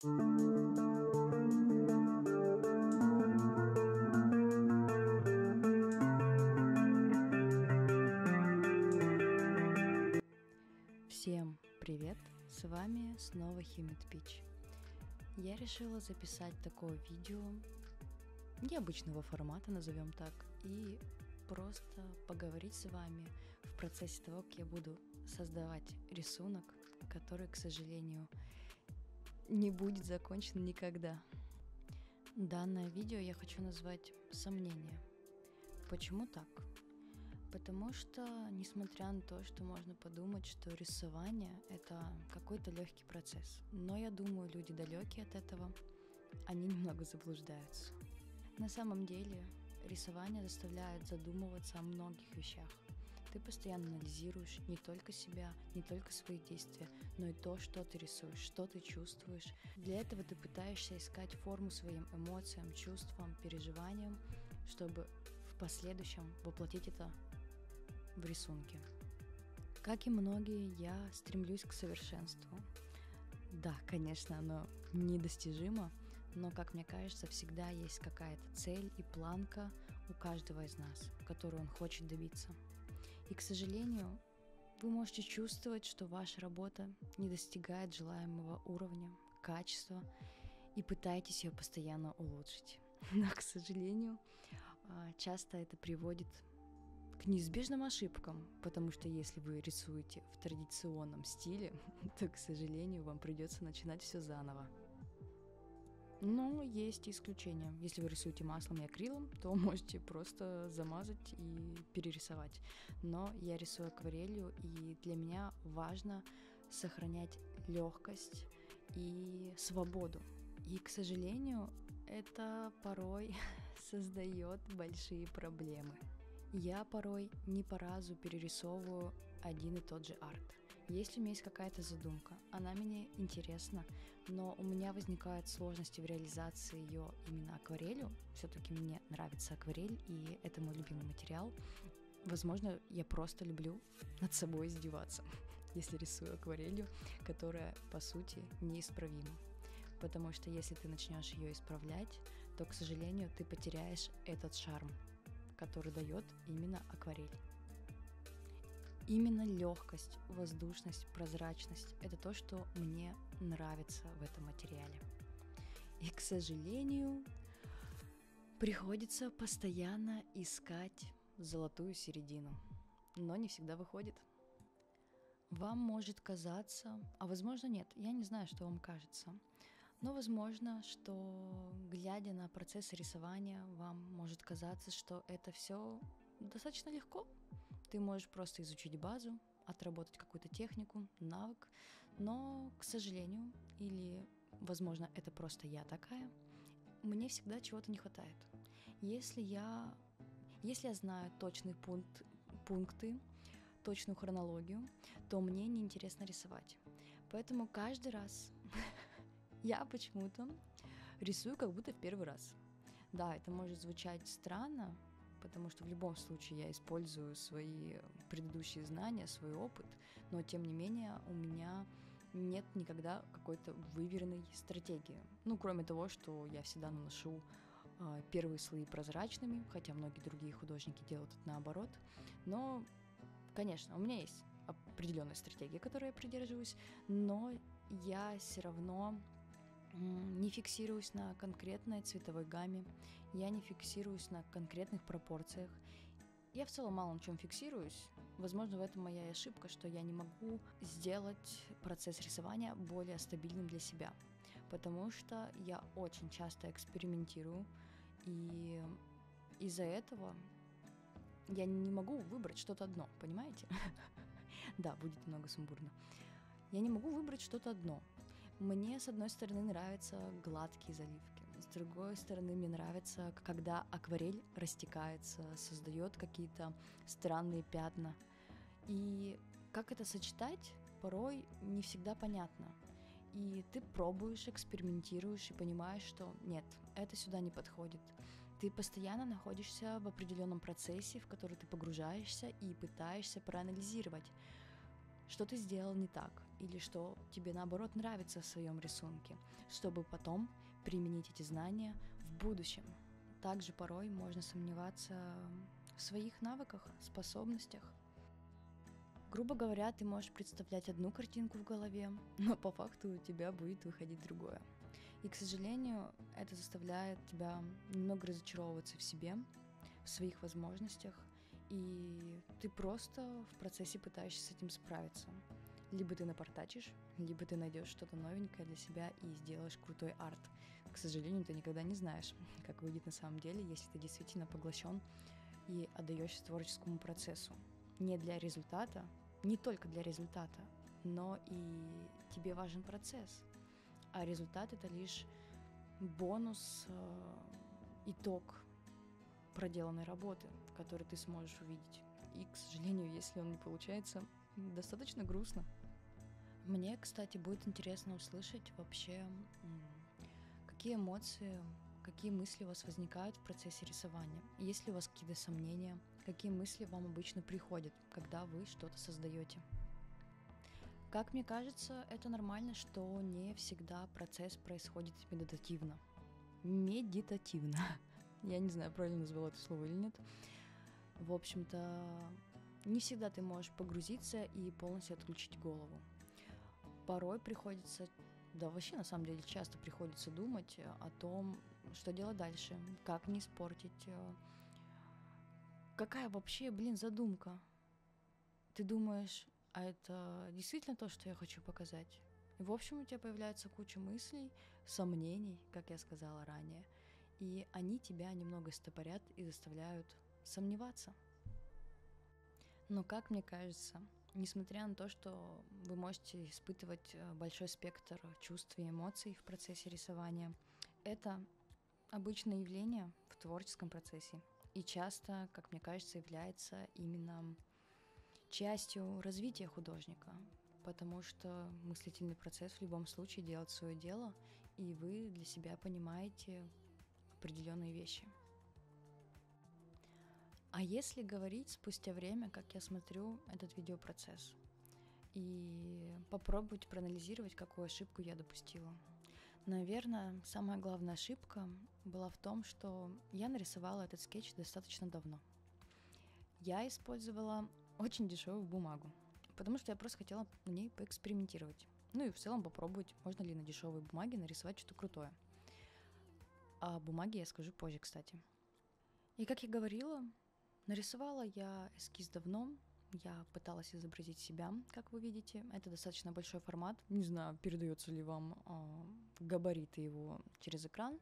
Всем привет! С вами снова Humid Peach. Я решила записать такое видео необычного формата, назовем так, и просто поговорить с вами в процессе того, как я буду создавать рисунок, который, к сожалению, не будет закончен никогда. Данное видео я хочу назвать «Сомнения». Почему так? Потому что, несмотря на то, что можно подумать, что рисование — это какой-то легкий процесс, но я думаю, люди далекие от этого, они немного заблуждаются. На самом деле, рисование заставляет задумываться о многих вещах. Ты постоянно анализируешь не только себя, не только свои действия, но и то, что ты рисуешь, что ты чувствуешь. Для этого ты пытаешься искать форму своим эмоциям, чувствам, переживаниям, чтобы в последующем воплотить это в рисунке. Как и многие, я стремлюсь к совершенству. Да, конечно, оно недостижимо, но, как мне кажется, всегда есть какая-то цель и планка у каждого из нас, которую он хочет добиться. И, к сожалению, вы можете чувствовать, что ваша работа не достигает желаемого уровня, качества, и пытаетесь ее постоянно улучшить. Но, к сожалению, часто это приводит к неизбежным ошибкам, потому что если вы рисуете в традиционном стиле, то, к сожалению, вам придется начинать все заново. Но есть исключения. Если вы рисуете маслом и акрилом, то можете просто замазать и перерисовать. Но я рисую акварелью, и для меня важно сохранять легкость и свободу. И, к сожалению, это порой создает большие проблемы. Я порой не по разу перерисовываю один и тот же арт. Если у меня есть какая-то задумка, она мне интересна, но у меня возникают сложности в реализации ее именно акварелью. Все-таки мне нравится акварель, и это мой любимый материал. Возможно, я просто люблю над собой издеваться, если рисую акварелью, которая, по сути, неисправима. Потому что если ты начнешь ее исправлять, то, к сожалению, ты потеряешь этот шарм, который дает именно акварель. Именно легкость, воздушность, прозрачность — это то, что мне нравится в этом материале. И, к сожалению, приходится постоянно искать золотую середину, но не всегда выходит. Вам может казаться, а возможно нет, я не знаю, что вам кажется, но возможно, что, глядя на процесс рисования, вам может казаться, что это все достаточно легко. Ты можешь просто изучить базу, отработать какую-то технику, навык, но, к сожалению, или, возможно, это просто я такая, мне всегда чего-то не хватает. Если я знаю точные пункты, точную хронологию, то мне неинтересно рисовать. Поэтому каждый раз я почему-то рисую как будто в первый раз. Да, это может звучать странно, потому что в любом случае я использую свои предыдущие знания, свой опыт, но тем не менее у меня нет никогда какой-то выверенной стратегии. Ну, кроме того, что я всегда наношу первые слои прозрачными, хотя многие другие художники делают это наоборот. Но, конечно, у меня есть определенная стратегия, которой я придерживаюсь, но я все равно не фиксируюсь на конкретной цветовой гамме, я не фиксируюсь на конкретных пропорциях. Я в целом мало на чем фиксируюсь. Возможно, в этом моя ошибка, что я не могу сделать процесс рисования более стабильным для себя, потому что я очень часто экспериментирую, и из-за этого я не могу выбрать что-то одно, понимаете? Да, будет немного сумбурно. Я не могу выбрать что-то одно. Мне, с одной стороны, нравятся гладкие заливки, с другой стороны, мне нравится, когда акварель растекается, создает какие-то странные пятна. И как это сочетать, порой не всегда понятно. И ты пробуешь, экспериментируешь и понимаешь, что нет, это сюда не подходит. Ты постоянно находишься в определенном процессе, в который ты погружаешься и пытаешься проанализировать, что ты сделал не так, или что тебе наоборот нравится в своем рисунке, чтобы потом применить эти знания в будущем. Также порой можно сомневаться в своих навыках, способностях. Грубо говоря, ты можешь представлять одну картинку в голове, но по факту у тебя будет выходить другое. И, к сожалению, это заставляет тебя немного разочаровываться в себе, в своих возможностях, и ты просто в процессе пытаешься с этим справиться. Либо ты напортачишь, либо ты найдешь что-то новенькое для себя и сделаешь крутой арт. К сожалению, ты никогда не знаешь, как выйдет на самом деле, если ты действительно поглощен и отдаешься творческому процессу. Не для результата, не только для результата, но и тебе важен процесс. А результат — это лишь бонус, итог проделанной работы, который ты сможешь увидеть. И, к сожалению, если он не получается, достаточно грустно. Мне, кстати, будет интересно услышать вообще, какие эмоции, какие мысли у вас возникают в процессе рисования. Есть ли у вас какие-то сомнения, какие мысли вам обычно приходят, когда вы что-то создаете. Как мне кажется, это нормально, что не всегда процесс происходит медитативно. Медитативно. Я не знаю, правильно назвала это слово или нет. В общем-то, не всегда ты можешь погрузиться и полностью отключить голову. Порой приходится, да вообще на самом деле часто приходится думать о том, что делать дальше, как не испортить. Какая вообще, задумка? Ты думаешь, а это действительно то, что я хочу показать? И, в общем, у тебя появляется куча мыслей, сомнений, как я сказала ранее, и они тебя немного стопорят и заставляют сомневаться. Но, как мне кажется, несмотря на то, что вы можете испытывать большой спектр чувств и эмоций в процессе рисования, это обычное явление в творческом процессе. И часто, как мне кажется, является именно частью развития художника, потому что мыслительный процесс в любом случае делает свое дело, и вы для себя понимаете определенные вещи. А если говорить спустя время, как я смотрю этот видеопроцесс, и попробовать проанализировать, какую ошибку я допустила. Наверное, самая главная ошибка была в том, что я нарисовала этот скетч достаточно давно. Я использовала очень дешевую бумагу, потому что я просто хотела на ней поэкспериментировать. Ну и в целом попробовать, можно ли на дешевой бумаге нарисовать что-то крутое. О бумаге я скажу позже, кстати. И как я говорила, нарисовала я эскиз давно. Я пыталась изобразить себя, как вы видите. Это достаточно большой формат. Не знаю, передается ли вам габариты его через экран,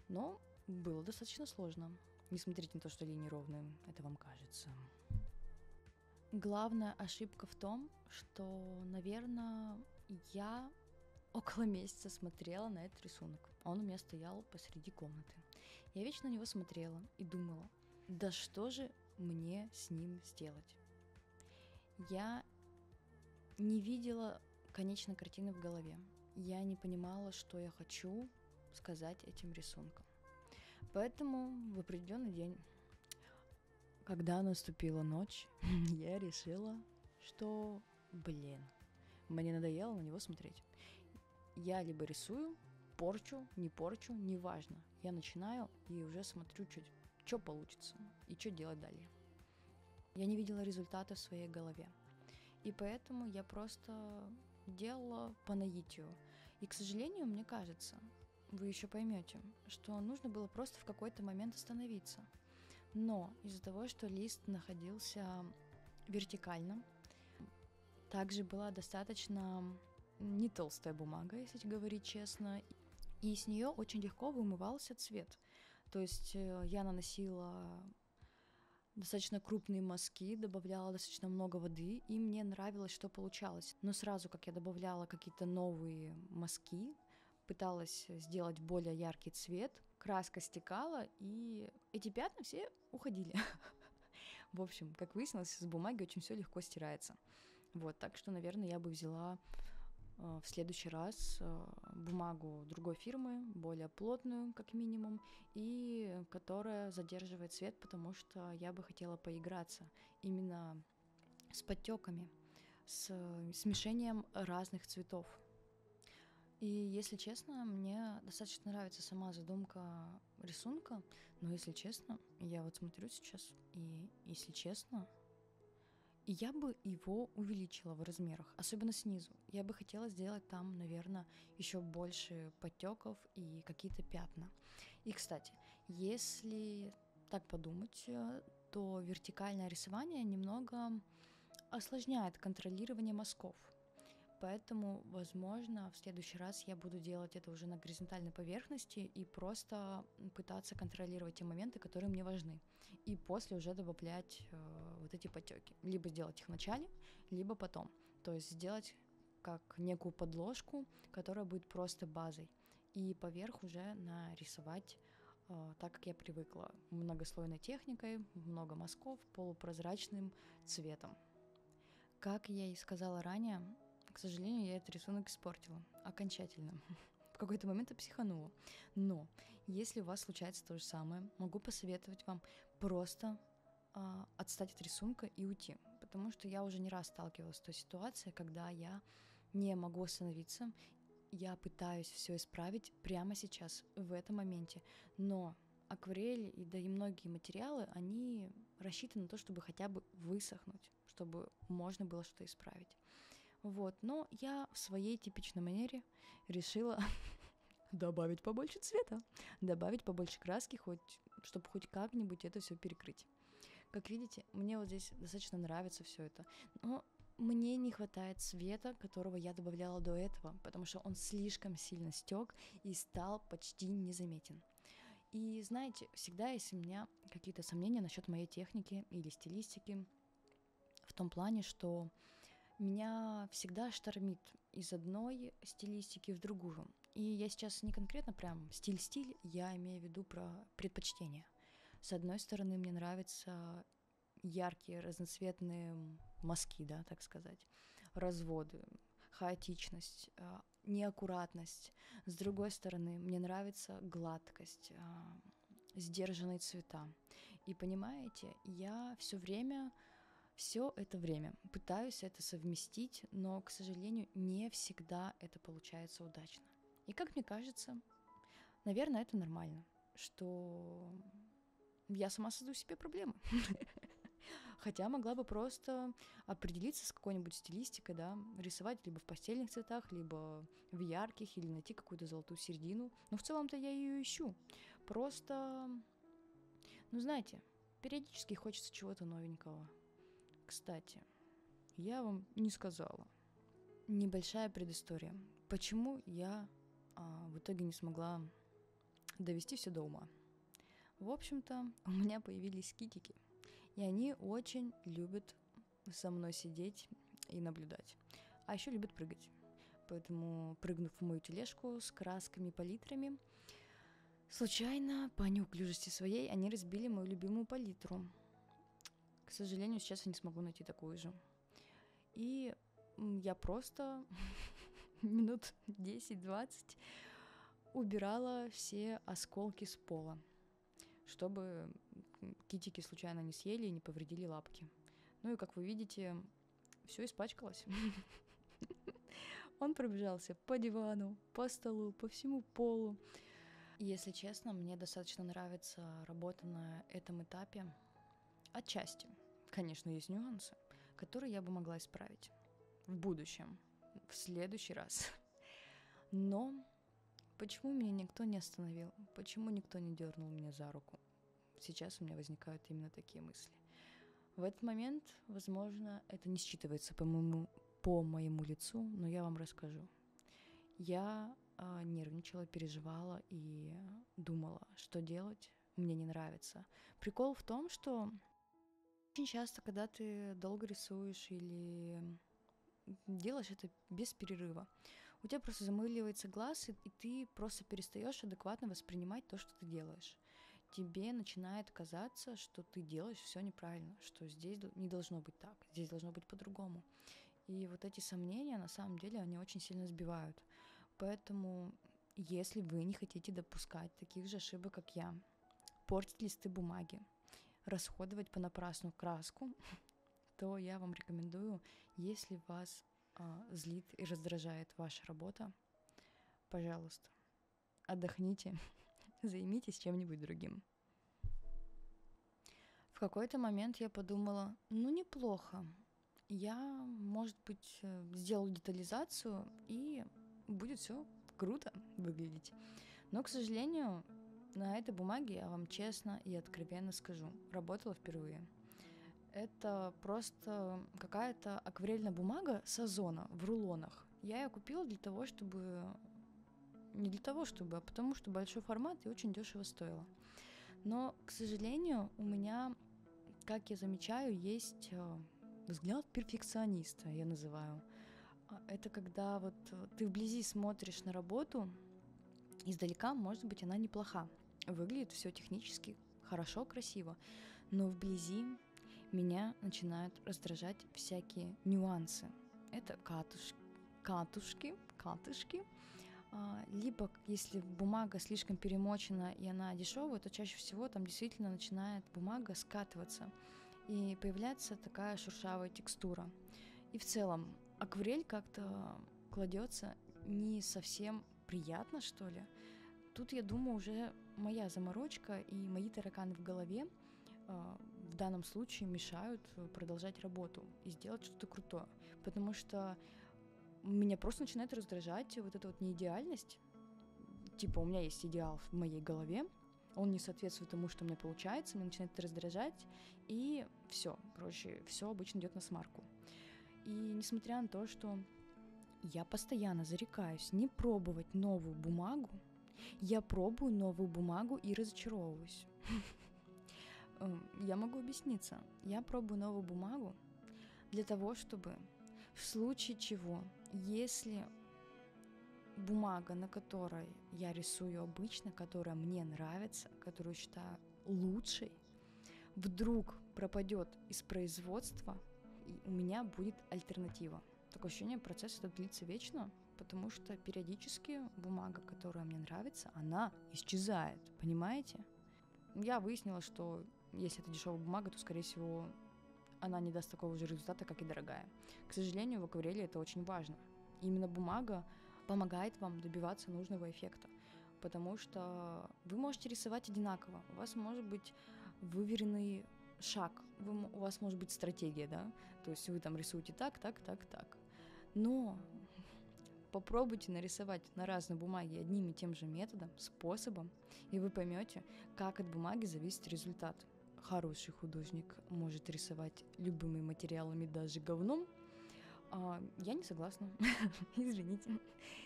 но было достаточно сложно. Не смотрите на то, что линии ровные, это вам кажется. Главная ошибка в том, что, наверное, я около месяца смотрела на этот рисунок. Он у меня стоял посреди комнаты. Я вечно на него смотрела и думала, да что же мне с ним сделать? Я не видела конечной картины в голове. Я не понимала, что я хочу сказать этим рисунком. Поэтому в определенный день, когда наступила ночь, я решила, что, мне надоело на него смотреть. Я либо рисую, порчу, неважно. Я начинаю и уже смотрю, что получится и что делать далее. Я не видела результата в своей голове. И поэтому я просто делала по наитию. И, к сожалению, мне кажется, вы еще поймете, что нужно было просто в какой-то момент остановиться. Но из-за того, что лист находился вертикально, также была достаточно не толстая бумага, если говорить честно, и с нее очень легко вымывался цвет. То есть я наносила достаточно крупные мазки, добавляла достаточно много воды, и мне нравилось, что получалось. Но сразу, как я добавляла какие-то новые мазки, пыталась сделать более яркий цвет, краска стекала, и эти пятна все уходили. В общем, как выяснилось, с бумаги очень все легко стирается. Вот, так что, наверное, я бы взяла в следующий раз бумагу другой фирмы, более плотную, как минимум, и которая задерживает цвет, потому что я бы хотела поиграться именно с подтеками, с смешением разных цветов. И, если честно, мне достаточно нравится сама задумка рисунка, но, если честно, я вот смотрю сейчас, и, если честно, я бы его увеличила в размерах, особенно снизу. Я бы хотела сделать там, наверное, еще больше подтеков и какие-то пятна. И, кстати, если так подумать, то вертикальное рисование немного осложняет контролирование мазков. Поэтому, возможно, в следующий раз я буду делать это уже на горизонтальной поверхности и просто пытаться контролировать те моменты, которые мне важны. И после уже добавлять вот эти потеки. Либо сделать их в начале, либо потом. То есть сделать как некую подложку, которая будет просто базой. И поверх уже нарисовать так, как я привыкла. Многослойной техникой, много мазков, полупрозрачным цветом. Как я и сказала ранее, к сожалению, я этот рисунок испортила окончательно. В какой-то момент я психанула. Но если у вас случается то же самое, могу посоветовать вам просто отстать от рисунка и уйти. Потому что я уже не раз сталкивалась с той ситуацией, когда я не могу остановиться. Я пытаюсь все исправить прямо сейчас, в этом моменте. Но акварель и да и многие материалы, они рассчитаны на то, чтобы хотя бы высохнуть, чтобы можно было что-то исправить. Вот, но я в своей типичной манере решила добавить побольше цвета, добавить побольше краски, чтобы хоть как-нибудь это все перекрыть. Как видите, мне вот здесь достаточно нравится все это, но мне не хватает цвета, которого я добавляла до этого, потому что он слишком сильно стек и стал почти незаметен. И знаете, всегда есть у меня какие-то сомнения насчет моей техники или стилистики, в том плане, что меня всегда штормит из одной стилистики в другую. И я сейчас не конкретно прям стиль-стиль, я имею в виду про предпочтения. С одной стороны, мне нравятся яркие, разноцветные мазки, да, так сказать, разводы, хаотичность, неаккуратность. С другой стороны, мне нравится гладкость, сдержанные цвета. И понимаете, я все это время пытаюсь это совместить, но, к сожалению, не всегда это получается удачно. И как мне кажется, наверное, это нормально, что я сама создаю себе проблемы. Хотя могла бы просто определиться с какой-нибудь стилистикой, да, рисовать либо в постельных цветах, либо в ярких, или найти какую-то золотую середину. Но в целом-то я ее ищу. Просто, ну знаете, периодически хочется чего-то новенького. Кстати, я вам не сказала. Небольшая предыстория. Почему я в итоге не смогла довести все до ума? В общем-то, у меня появились китики, и они очень любят со мной сидеть и наблюдать. А еще любят прыгать. Поэтому, прыгнув в мою тележку с красками, палитрами, случайно, по неуклюжести своей, они разбили мою любимую палитру. К сожалению, сейчас я не смогу найти такую же. И я просто минут 10-20 убирала все осколки с пола, чтобы китики случайно не съели и не повредили лапки. Ну и, как вы видите, все испачкалось. Он пробежался по дивану, по столу, по всему полу. И, если честно, мне достаточно нравится работа на этом этапе. Отчасти, конечно, есть нюансы, которые я бы могла исправить в будущем, в следующий раз. Но почему меня никто не остановил? Почему никто не дернул меня за руку? Сейчас у меня возникают именно такие мысли. В этот момент, возможно, это не считывается по моему лицу, но я вам расскажу. Я нервничала, переживала и думала, что делать, мне не нравится. Прикол в том, что очень часто, когда ты долго рисуешь или делаешь это без перерыва, у тебя просто замыливается глаз, и ты просто перестаешь адекватно воспринимать то, что ты делаешь. Тебе начинает казаться, что ты делаешь все неправильно, что здесь не должно быть так, здесь должно быть по-другому. И вот эти сомнения, на самом деле, они очень сильно сбивают. Поэтому, если вы не хотите допускать таких же ошибок, как я, портить листы бумаги, расходовать понапрасну краску, то я вам рекомендую, если вас злит и раздражает ваша работа, пожалуйста, отдохните, займитесь чем-нибудь другим. В какой-то момент я подумала, ну неплохо, я, может быть, сделаю детализацию, и будет все круто выглядеть. Но, к сожалению, на этой бумаге, я вам честно и откровенно скажу, работала впервые. Это просто какая-то акварельная бумага с озона в рулонах. Я ее купила для того, чтобы... Не для того, чтобы, а потому что большой формат и очень дешево стоило. Но, к сожалению, у меня, как я замечаю, есть взгляд перфекциониста, я называю. Это когда вот ты вблизи смотришь на работу, издалека, может быть, она неплоха. Выглядит все технически хорошо, красиво, но вблизи меня начинают раздражать всякие нюансы. Это катышки, либо если бумага слишком перемочена и она дешевая, то чаще всего там действительно начинает бумага скатываться и появляется такая шершавая текстура. И в целом акварель как-то кладется не совсем приятно, что ли. Тут, я думаю, уже моя заморочка и мои тараканы в голове в данном случае мешают продолжать работу и сделать что-то крутое. Потому что меня просто начинает раздражать вот эта вот неидеальность. Типа у меня есть идеал в моей голове, он не соответствует тому, что у меня получается, меня начинает это раздражать, и все, короче, все обычно идет на смарку. И несмотря на то, что я постоянно зарекаюсь не пробовать новую бумагу, я пробую новую бумагу и разочаровываюсь. Я могу объясниться. Я пробую новую бумагу для того, чтобы в случае чего, если бумага, на которой я рисую обычно, которая мне нравится, которую считаю лучшей, вдруг пропадет из производства, и у меня будет альтернатива. Такое ощущение, процесс этот длится вечно, потому что периодически бумага, которая мне нравится, она исчезает, понимаете? Я выяснила, что если это дешевая бумага, то, скорее всего, она не даст такого же результата, как и дорогая. К сожалению, в акварели это очень важно. Именно бумага помогает вам добиваться нужного эффекта, потому что вы можете рисовать одинаково. У вас может быть выверенный шаг, у вас может быть стратегия, да? То есть вы там рисуете так. Но попробуйте нарисовать на разной бумаге одним и тем же методом, способом, и вы поймете, как от бумаги зависит результат. Хороший художник может рисовать любыми материалами, даже говном. Я не согласна. Извините.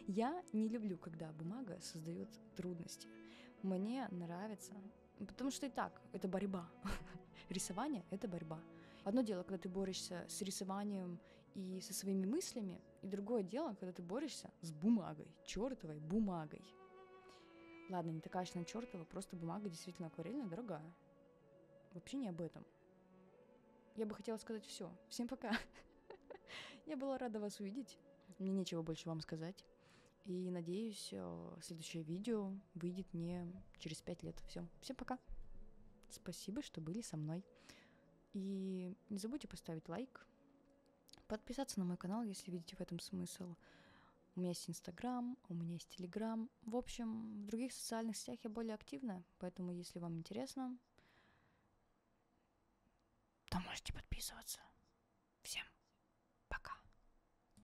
Я не люблю, когда бумага создает трудности. Мне нравится, потому что и так это борьба. Рисование — это борьба. Одно дело, когда ты борешься с рисованием и со своими мыслями, и другое дело, когда ты борешься с бумагой, чертовой бумагой. Ладно, не такая уж она чертова, просто бумага действительно акварельная, дорогая. Вообще не об этом. Я бы хотела сказать все. Всем пока. Я была рада вас увидеть. Мне нечего больше вам сказать. И надеюсь, следующее видео выйдет не через 5 лет. Все. Всем пока. Спасибо, что были со мной. И не забудьте поставить лайк, подписаться на мой канал, если видите в этом смысл. У меня есть Инстаграм, у меня есть Телеграм. В общем, в других социальных сетях я более активна, поэтому, если вам интересно, то можете подписываться.